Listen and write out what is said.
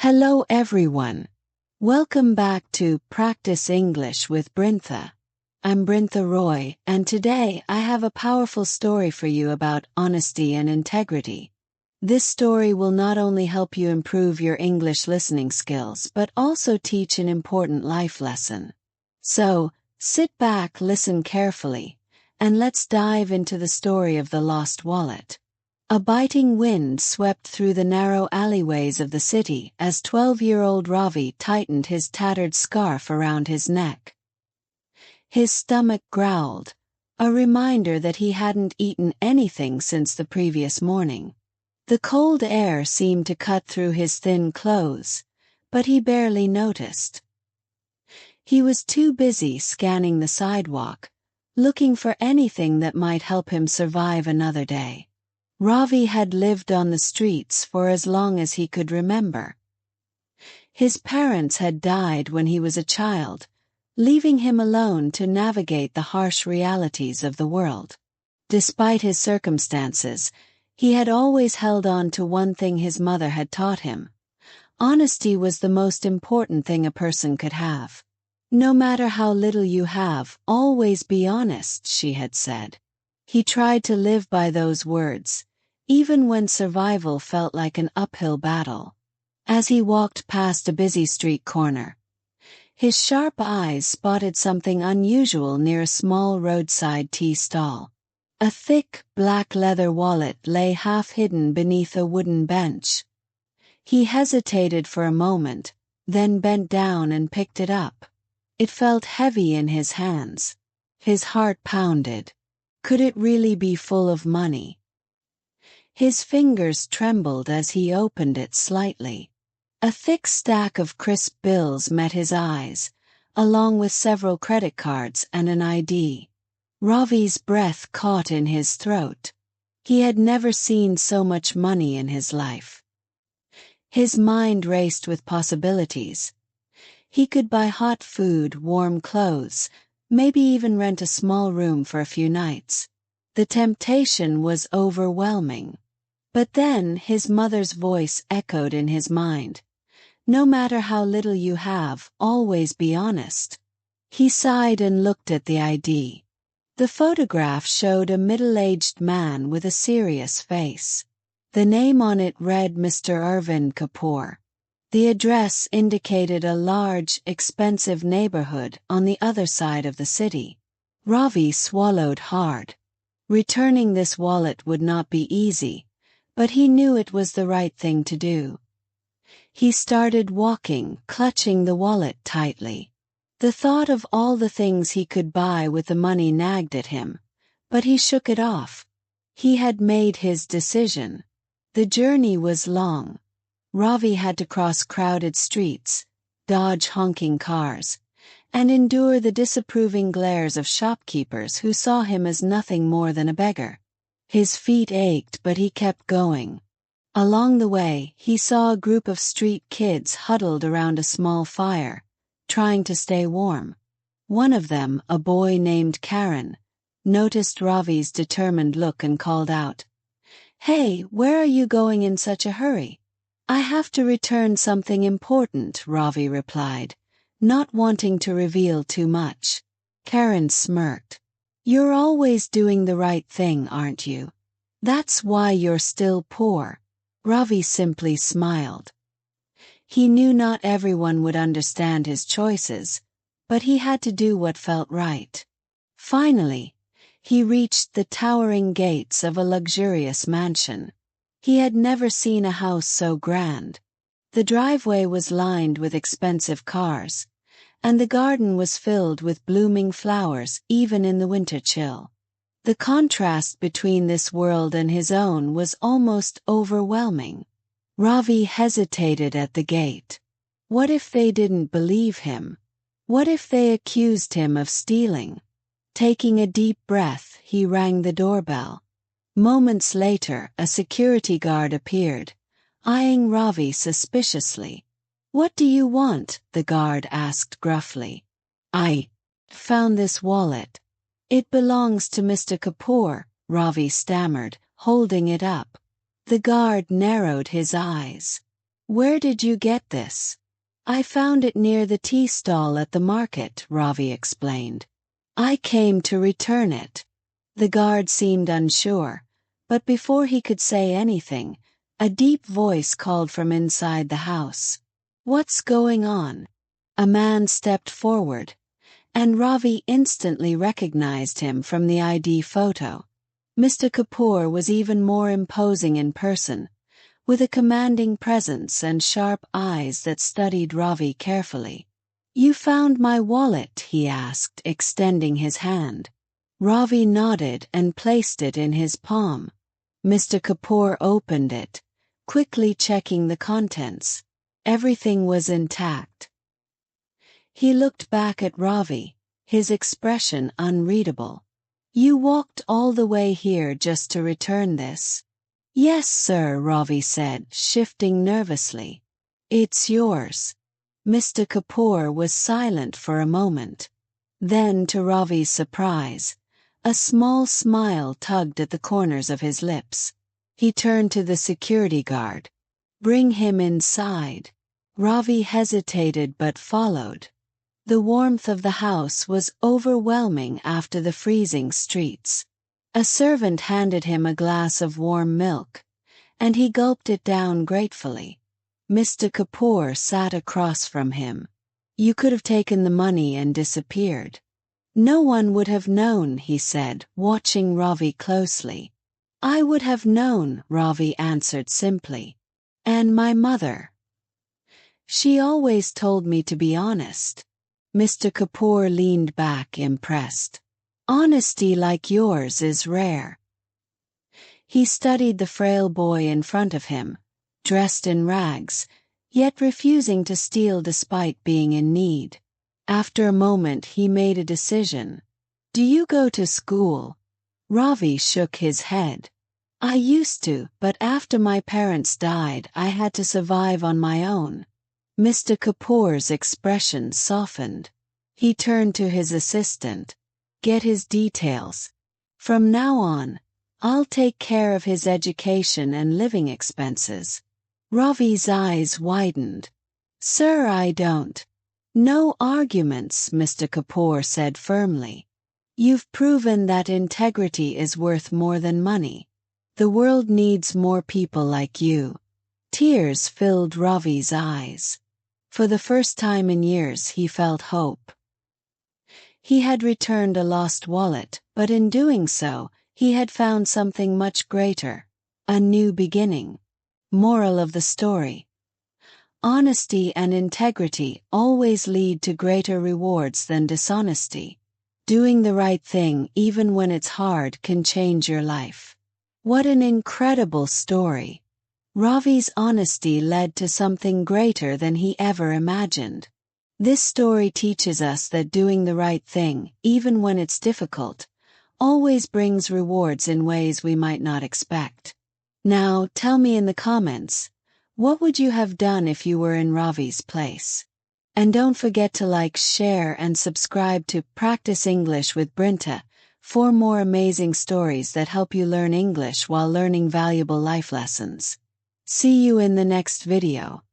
Hello everyone. Welcome back to Practice English with Brinta. I'm Brinta Roy, and today I have a powerful story for you about honesty and integrity. This story will not only help you improve your English listening skills but also teach an important life lesson. So, sit back, listen carefully, and let's dive into the story of the lost wallet. A biting wind swept through the narrow alleyways of the city as 12-year-old Ravi tightened his tattered scarf around his neck. His stomach growled, a reminder that he hadn't eaten anything since the previous morning. The cold air seemed to cut through his thin clothes, but he barely noticed. He was too busy scanning the sidewalk, looking for anything that might help him survive another day. Ravi had lived on the streets for as long as he could remember. His parents had died when he was a child, leaving him alone to navigate the harsh realities of the world. Despite his circumstances, he had always held on to one thing his mother had taught him. Honesty was the most important thing a person could have. No matter how little you have, always be honest, she had said. He tried to live by those words, even when survival felt like an uphill battle. As he walked past a busy street corner, his sharp eyes spotted something unusual near a small roadside tea stall. A thick, black leather wallet lay half-hidden beneath a wooden bench. He hesitated for a moment, then bent down and picked it up. It felt heavy in his hands. His heart pounded. Could it really be full of money? His fingers trembled as he opened it slightly. A thick stack of crisp bills met his eyes, along with several credit cards and an ID. Ravi's breath caught in his throat. He had never seen so much money in his life. His mind raced with possibilities. He could buy hot food, warm clothes, maybe even rent a small room for a few nights. The temptation was overwhelming. But then his mother's voice echoed in his mind. No matter how little you have, always be honest. He sighed and looked at the ID. The photograph showed a middle-aged man with a serious face. The name on it read Mr. Arvind Kapoor. The address indicated a large, expensive neighborhood on the other side of the city. Ravi swallowed hard. Returning this wallet would not be easy, but he knew it was the right thing to do. He started walking, clutching the wallet tightly. The thought of all the things he could buy with the money nagged at him, but he shook it off. He had made his decision. The journey was long. Ravi had to cross crowded streets, dodge honking cars, and endure the disapproving glares of shopkeepers who saw him as nothing more than a beggar. His feet ached, but he kept going. Along the way, he saw a group of street kids huddled around a small fire, trying to stay warm. One of them, a boy named Karen, noticed Ravi's determined look and called out, "Hey, where are you going in such a hurry?" "I have to return something important," Ravi replied, not wanting to reveal too much. Karen smirked. "You're always doing the right thing, aren't you? That's why you're still poor." Ravi simply smiled. He knew not everyone would understand his choices, but he had to do what felt right. Finally, he reached the towering gates of a luxurious mansion. He had never seen a house so grand. The driveway was lined with expensive cars, and the garden was filled with blooming flowers even in the winter chill. The contrast between this world and his own was almost overwhelming. Ravi hesitated at the gate. What if they didn't believe him? What if they accused him of stealing? Taking a deep breath, he rang the doorbell. Moments later, a security guard appeared, eyeing Ravi suspiciously. "What do you want?" the guard asked gruffly. "I found this wallet. It belongs to Mr. Kapoor," Ravi stammered, holding it up. The guard narrowed his eyes. Where did you get this? I found it near the tea stall at the market, Ravi explained. I came to return it. The guard seemed unsure, but before he could say anything, a deep voice called from inside the house. What's going on? A man stepped forward, and Ravi instantly recognized him from the ID photo. Mr. Kapoor was even more imposing in person, with a commanding presence and sharp eyes that studied Ravi carefully. You found my wallet, he asked, extending his hand. Ravi nodded and placed it in his palm. Mr. Kapoor opened it, quickly checking the contents. Everything was intact. He looked back at Ravi, his expression unreadable. You walked all the way here just to return this? Yes, sir, Ravi said, shifting nervously. It's yours. Mr. Kapoor was silent for a moment. Then, to Ravi's surprise, a small smile tugged at the corners of his lips. He turned to the security guard. Bring him inside. Ravi hesitated but followed. The warmth of the house was overwhelming after the freezing streets. A servant handed him a glass of warm milk, and he gulped it down gratefully. Mr. Kapoor sat across from him. You could have taken the money and disappeared. No one would have known, he said, watching Ravi closely. I would have known, Ravi answered simply. And my mother. She always told me to be honest. Mr. Kapoor leaned back, impressed. Honesty like yours is rare. He studied the frail boy in front of him, dressed in rags, yet refusing to steal despite being in need. After a moment he made a decision. Do you go to school? Ravi shook his head. I used to, but after my parents died I had to survive on my own. Mr. Kapoor's expression softened. He turned to his assistant. Get his details. From now on, I'll take care of his education and living expenses. Ravi's eyes widened. Sir, I don't. No arguments, Mr. Kapoor said firmly. You've proven that integrity is worth more than money. The world needs more people like you. Tears filled Ravi's eyes. For the first time in years he felt hope. He had returned a lost wallet, but in doing so, he had found something much greater. A new beginning. Moral of the story. Honesty and integrity always lead to greater rewards than dishonesty. Doing the right thing even when it's hard can change your life. What an incredible story. Ravi's honesty led to something greater than he ever imagined. This story teaches us that doing the right thing, even when it's difficult, always brings rewards in ways we might not expect. Now, tell me in the comments, what would you have done if you were in Ravi's place? And don't forget to like, share, and subscribe to Practice English with Brinta for more amazing stories that help you learn English while learning valuable life lessons. See you in the next video.